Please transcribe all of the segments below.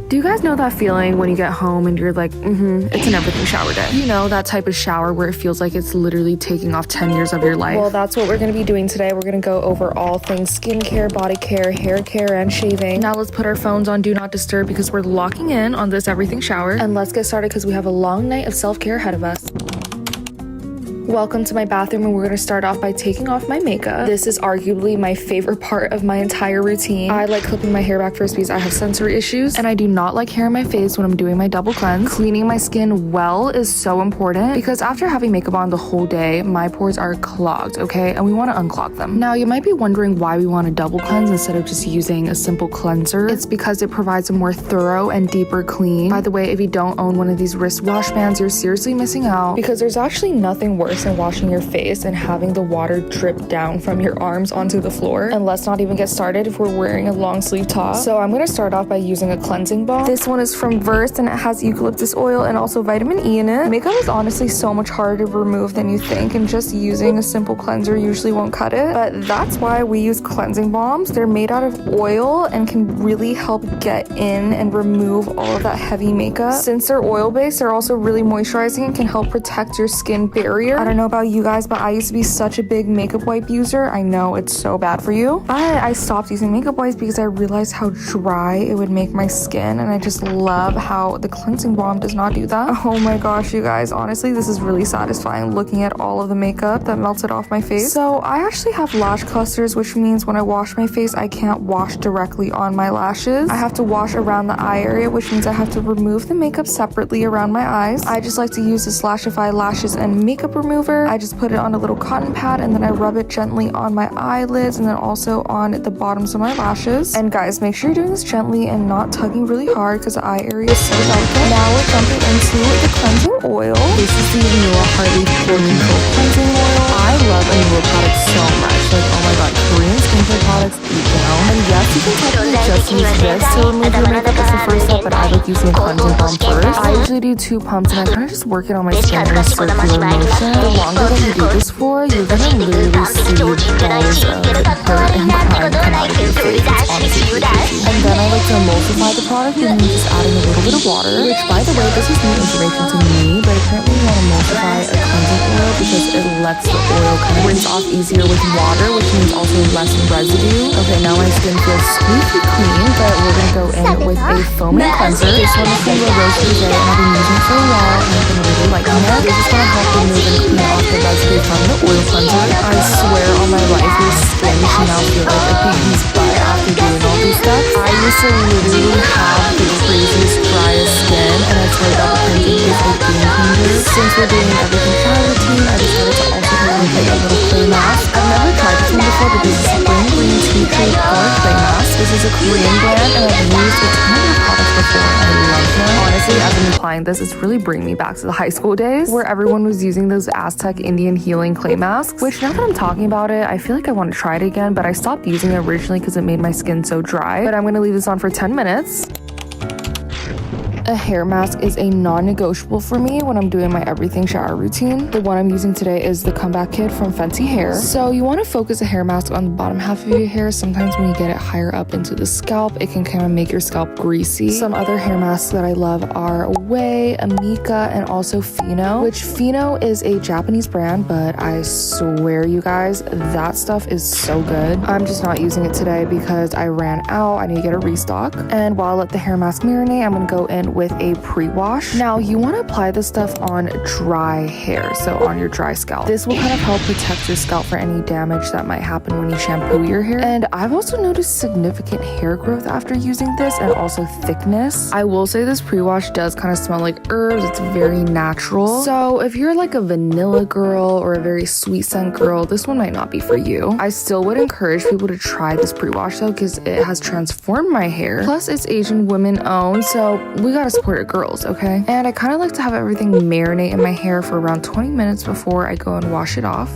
Do you guys know that feeling when you get home and you're like, it's an everything shower day? You know, that type of shower where it feels like it's literally taking off 10 years of your life? Well, that's what we're gonna be doing today. We're gonna go over all things skincare, body care, hair care, and shaving. Now let's put our phones on Do Not Disturb because we're locking in on this everything shower. And let's get started because we have a long night of self-care ahead of us. Welcome to my bathroom, and we're gonna start off by taking off my makeup. This is arguably my favorite part of my entire routine. I like clipping my hair back first because I have sensory issues, and I do not like hair in my face when I'm doing my double cleanse. Cleaning my skin well is so important because after having makeup on the whole day, my pores are clogged, okay? And we wanna unclog them. Now, you might be wondering why we want a double cleanse instead of just using a simple cleanser. It's because it provides a more thorough and deeper clean. By the way, if you don't own one of these wrist wash bands, you're seriously missing out because there's actually nothing worse than washing your face and having the water drip down from your arms onto the floor. And let's not even get started if we're wearing a long sleeve top. So I'm gonna start off by using a cleansing balm. This one is from Versed and it has eucalyptus oil and also vitamin E in it. Makeup is honestly so much harder to remove than you think, and just using a simple cleanser usually won't cut it. But that's why we use cleansing balms. They're made out of oil and can really help get in and remove all of that heavy makeup. Since they're oil based, they're also really moisturizing and can help protect your skin barrier. I don't know about you guys, but I used to be such a big makeup wipe user. I know it's so bad for you, but I stopped using makeup wipes because I realized how dry it would make my skin, and I just love how the cleansing balm does not do that. Oh my gosh, you guys, honestly, this is really satisfying looking at all of the makeup that melted off my face. So I actually have lash clusters, which means when I wash my face, I can't wash directly on my lashes. I have to wash around the eye area, which means I have to remove the makeup separately around my eyes. I just like to use this Lashify lashes and makeup remover. I just put it on a little cotton pad and then I rub it gently on my eyelids and then also on the bottoms of my lashes. And guys, make sure you're doing this gently and not tugging really hard because the eye area is so delicate. Now we're jumping into the cleansing oil. This is the Anua Hartley Pore Control Cleansing Oil. I love Anua products so much. Like, oh my god, Korean skincare products deep down. And yes, you can technically just use this to remove your makeup as the first step, but I like using a cleansing balm first. I usually do 2 pumps and I kind of just work it on my skin in a circular motion. The longer that you do this for, you're gonna literally see balls of hurt and crime come out of your face. It's honestly pretty crazy. And then I like to emulsify the product and then just adding a little bit of water, which by the way, this is new information to me, but apparently you want to emulsify a cleansing oil because it lets the oil kind of rinse off easier with water, which means also less residue. Okay, now my skin feels squeaky clean, but we're gonna go in with a foaming cleanser. This one is from La Roche-Posay and I've been using it for a while and I've been really liking it. This is gonna help remove and clean off the residue from the oil cleanser. I swear on my life, your skin should now feel like a baby's butt after doing all these steps. I used to literally have the craziest, driest skin, and I swear double cleansing is a game changer. Since we're doing an everything shower routine, I decided to also put in like a little clay mask. I've never tried this one before, but this is Spring Green Tea Tree Pore Clay Mask. This is a Korean brand, and I've used a ton of their products before, and I love them. Honestly, as I'm applying this, it's really bringing me back to the high school days where everyone was using those Aztec Indian healing clay masks, which now that I'm talking about it, I feel like I want to try it again, but I stopped using it originally because it made my skin so dry. But I'm going to leave this on for 10 minutes. A hair mask is a non-negotiable for me when I'm doing my everything shower routine. The one I'm using today is the Comeback Kit from Fenty Hair. So you want to focus a hair mask on the bottom half of your hair. Sometimes when you get it higher up into the scalp, it can kind of make your scalp greasy. Some other hair masks that I love are Away, Amika, and also Fino, which Fino is a Japanese brand, but I swear you guys, that stuff is so good. I'm just not using it today because I ran out. I need to get a restock. And while I let the hair mask marinate, I'm going to go in with a pre-wash. Now you want to apply this stuff on dry hair, so on your dry scalp. This will kind of help protect your scalp for any damage that might happen when you shampoo your hair. And I've also noticed significant hair growth after using this and also thickness. I will say this pre-wash does kind of smell like herbs. It's very natural. So if you're like a vanilla girl or a very sweet scent girl, this one might not be for you. I still would encourage people to try this pre-wash though because it has transformed my hair. Plus it's Asian women owned, so we gotta support our girls, okay? And I kind of like to have everything marinate in my hair for around 20 minutes before I go and wash it off.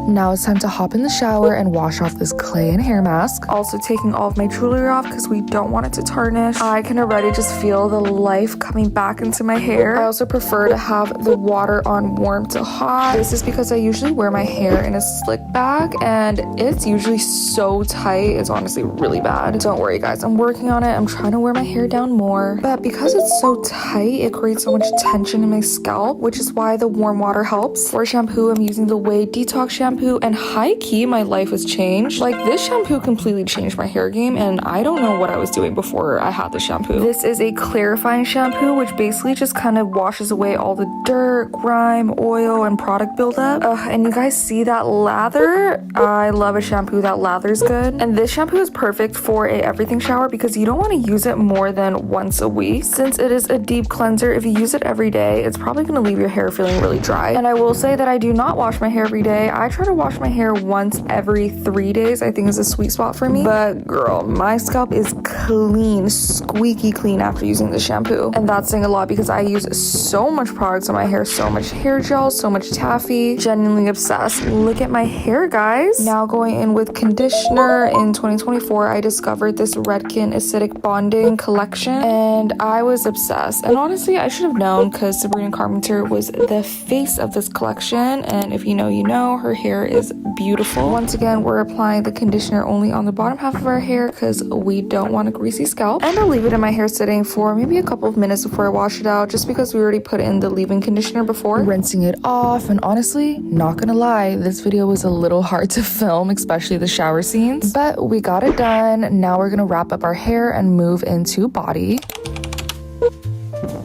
Now it's time to hop in the shower and wash off this clay and hair mask. Also taking all of my jewelry off because we don't want it to tarnish. I can already just feel the life coming back into my hair. I also prefer to have the water on warm to hot. This is because I usually wear my hair in a slick back and it's usually so tight. It's honestly really bad. Don't worry guys, I'm working on it. I'm trying to wear my hair down more, but because it's so tight, it creates so much tension in my scalp, which is why the warm water helps. For shampoo, I'm using the Way Detox shampoo, and high key, my life has changed. Like, this shampoo completely changed my hair game, and I don't know what I was doing before I had the shampoo. This is a clarifying shampoo, which basically just kind of washes away all the dirt, grime, oil, and product buildup. And you guys see that lather? I love a shampoo that lathers good. And this shampoo is perfect for a everything shower because you don't want to use it more than once a week. Since it is a deep cleanser, if you use it every day, it's probably going to leave your hair feeling really dry. And I will say that I do not wash my hair every day. I try to wash my hair once every 3 days, I think is a sweet spot for me. But girl, my scalp is clean, squeaky clean after using the shampoo. And that's saying a lot because I use so much products on my hair, so much hair gel, so much taffy. Genuinely obsessed. Look at my hair, guys. Now going in with conditioner. In 2024, I discovered this Redken Acidic Bonding collection and I was obsessed. And honestly, I should have known because Sabrina Carpenter was the face of this collection, and if you know, you know, her hair is beautiful. Once again, we're applying the conditioner only on the bottom half of our hair because we don't want a greasy scalp, and I'll leave it in my hair sitting for maybe a couple of minutes before I wash it out, just because we already put in the leave-in conditioner before. Rinsing it off, and honestly, not gonna lie, this video was a little hard to film, especially the shower scenes, but we got it done. Now we're gonna wrap up our hair and move into body.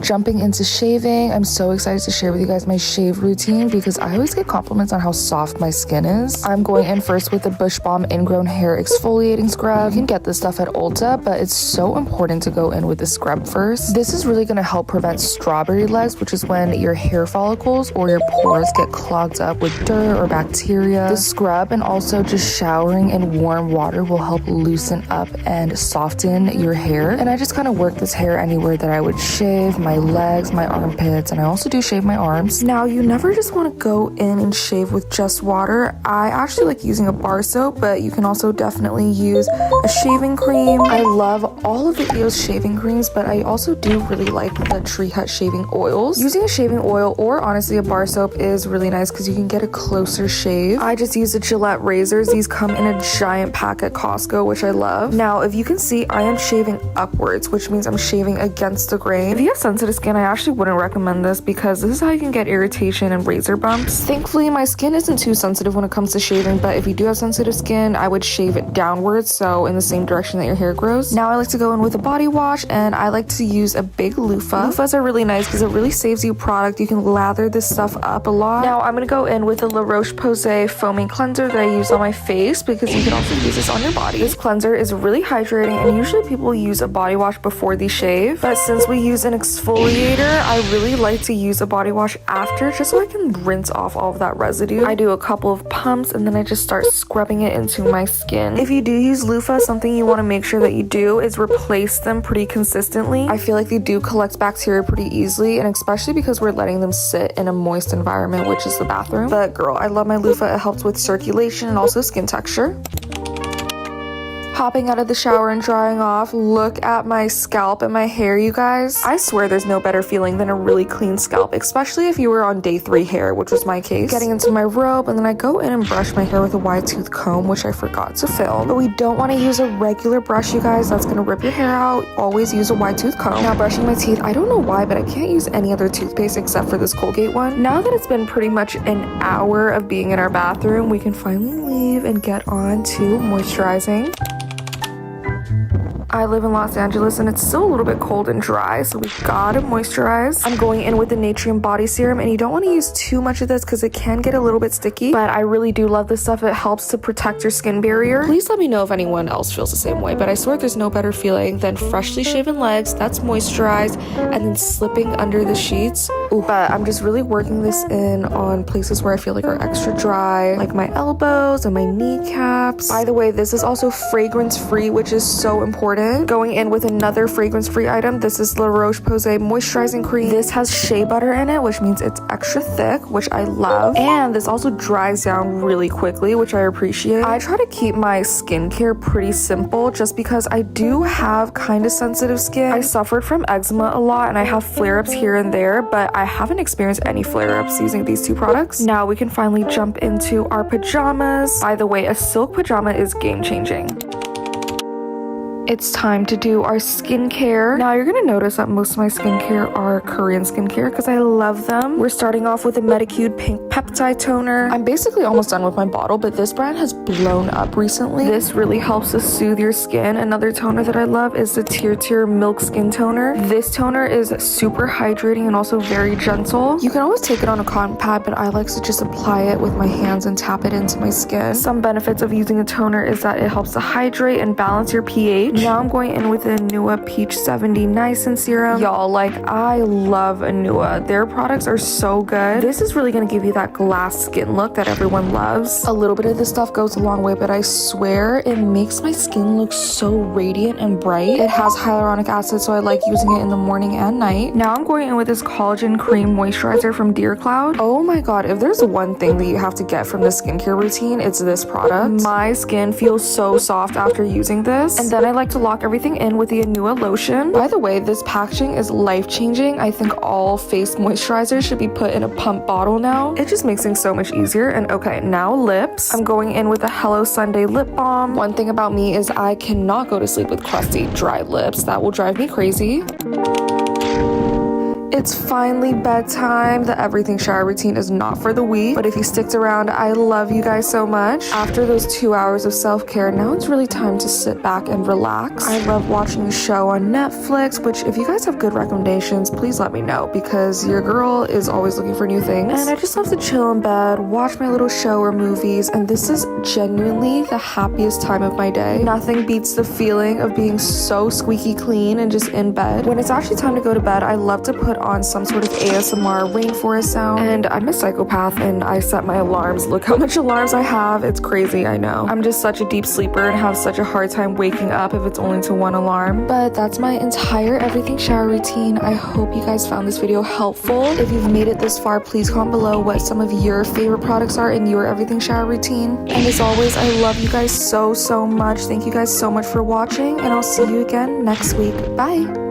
Jumping into shaving, I'm so excited to share with you guys my shave routine because I always get compliments on how soft my skin is. I'm going in first with the Bush Balm Ingrown Hair Exfoliating Scrub. You can get this stuff at Ulta, but it's so important to go in with the scrub first. This is really going to help prevent strawberry legs, which is when your hair follicles or your pores get clogged up with dirt or bacteria. The scrub and also just showering in warm water will help loosen up and soften your hair. And I just kind of work this hair anywhere that I would shave, my legs, my armpits, and I also do shave my arms. Now, you never just want to go in and shave with just water. I actually like using a bar soap, but you can also definitely use a shaving cream. I love all of the EOS shaving creams, but I also do really like the Tree Hut shaving oils. Using a shaving oil or honestly a bar soap is really nice because you can get a closer shave. I just use the Gillette razors. These come in a giant pack at Costco, which I love. Now, if you can see, I am shaving upwards, which means I'm shaving against the grain. If you have sensitive skin, I actually wouldn't recommend this because this is how you can get irritation and razor bumps. Thankfully, my skin isn't too sensitive when it comes to shaving, but if you do have sensitive skin, I would shave it downwards, so in the same direction that your hair grows. Now I like to go in with a body wash, and I like to use a big loofah. Loofahs are really nice because it really saves you product. You can lather this stuff up a lot. Now I'm gonna go in with the La Roche-Posay foaming cleanser that I use on my face because you can also use this on your body. This cleanser is really hydrating, and usually people use a body wash before they shave, but since we use an exfoliator, I really like to use a body wash after just so I can rinse off all of that residue. I do a couple of pumps and then I just start scrubbing it into my skin. If you do use loofah, something you want to make sure that you do is replace them pretty consistently. I feel like they do collect bacteria pretty easily, and especially because we're letting them sit in a moist environment, which is the bathroom. But girl, I love my loofah. It helps with circulation and also skin texture. Hopping out of the shower and drying off, look at my scalp and my hair, you guys. I swear there's no better feeling than a really clean scalp, especially if you were on day 3 hair, which was my case. Getting into my robe, and then I go in and brush my hair with a wide tooth comb, which I forgot to film. But we don't want to use a regular brush, you guys. That's gonna rip your hair out. Always use a wide tooth comb. Now brushing my teeth, I don't know why, but I can't use any other toothpaste except for this Colgate one. Now that it's been pretty much an hour of being in our bathroom, we can finally leave and get on to moisturizing. I live in Los Angeles and it's still a little bit cold and dry, so we gotta moisturize. I'm going in with the Natrium Body Serum, and you don't want to use too much of this because it can get a little bit sticky, but I really do love this stuff. It helps to protect your skin barrier. Please let me know if anyone else feels the same way, but I swear there's no better feeling than freshly shaven legs that's moisturized and then slipping under the sheets. Ooh, but I'm just really working this in on places where I feel like are extra dry, like my elbows and my kneecaps. By the way, this is also fragrance free, which is so important starting. Going in with another fragrance-free item. This is La Roche-Posay moisturizing cream. This has shea butter in it, which means it's extra thick, which I love. And this also dries down really quickly, which I appreciate. I try to keep my skincare pretty simple just because I do have kind of sensitive skin. I suffered from eczema a lot and I have flare-ups here and there, but I haven't experienced any flare-ups using these two products. Now we can finally jump into our pajamas. By the way, a silk pajama is game-changing. It's time to do our skincare. Now you're gonna notice that most of my skincare are Korean skincare because I love them. We're starting off with a Medicube Pink Peptide Toner. I'm basically almost done with my bottle, but this brand has blown up recently. This really helps to soothe your skin. Another toner that I love is the Tier Milk Skin Toner. This toner is super hydrating and also very gentle. You can always take it on a cotton pad, but I like to just apply it with my hands and tap it into my skin. Some benefits of using a toner is that it helps to hydrate and balance your pH. Now I'm going in with the Anua Peach 70 Niacin Serum. Y'all, like, I love Anua. Their products are so good. This is really gonna give you that glass skin look that everyone loves. A little bit of this stuff goes a long way, but I swear it makes my skin look so radiant and bright. It has hyaluronic acid, so I like using it in the morning and night. Now I'm going in with this collagen cream moisturizer from Dear Cloud. Oh my god, if there's one thing that you have to get from the skincare routine, it's this product. My skin feels so soft after using this. And then I like to lock everything in with the Anua lotion. By the way, this packaging is life-changing. I think all face moisturizers should be put in a pump bottle now. It just makes things so much easier. And okay, now lips. I'm going in with a Hello Sunday lip balm. One thing about me is I cannot go to sleep with crusty, dry lips. That will drive me crazy. It's finally bedtime. The everything shower routine is not for the weak, but if you sticked around, I love you guys so much. After those 2 hours of self-care, now it's really time to sit back and relax. I love watching a show on Netflix, which if you guys have good recommendations, please let me know because your girl is always looking for new things. And I just love to chill in bed, watch my little show or movies, and this is genuinely the happiest time of my day. Nothing beats the feeling of being so squeaky clean and just in bed. When it's actually time to go to bed, I love to put on some sort of ASMR rainforest sound. And I'm a psychopath and I set my alarms. Look how much alarms I have. It's crazy, I know. I'm just such a deep sleeper and have such a hard time waking up if it's only to one alarm. But that's my entire everything shower routine. I hope you guys found this video helpful. If you've made it this far, please comment below what some of your favorite products are in your everything shower routine. And as always, I love you guys so much. Thank you guys so much for watching and I'll see you again next week. Bye!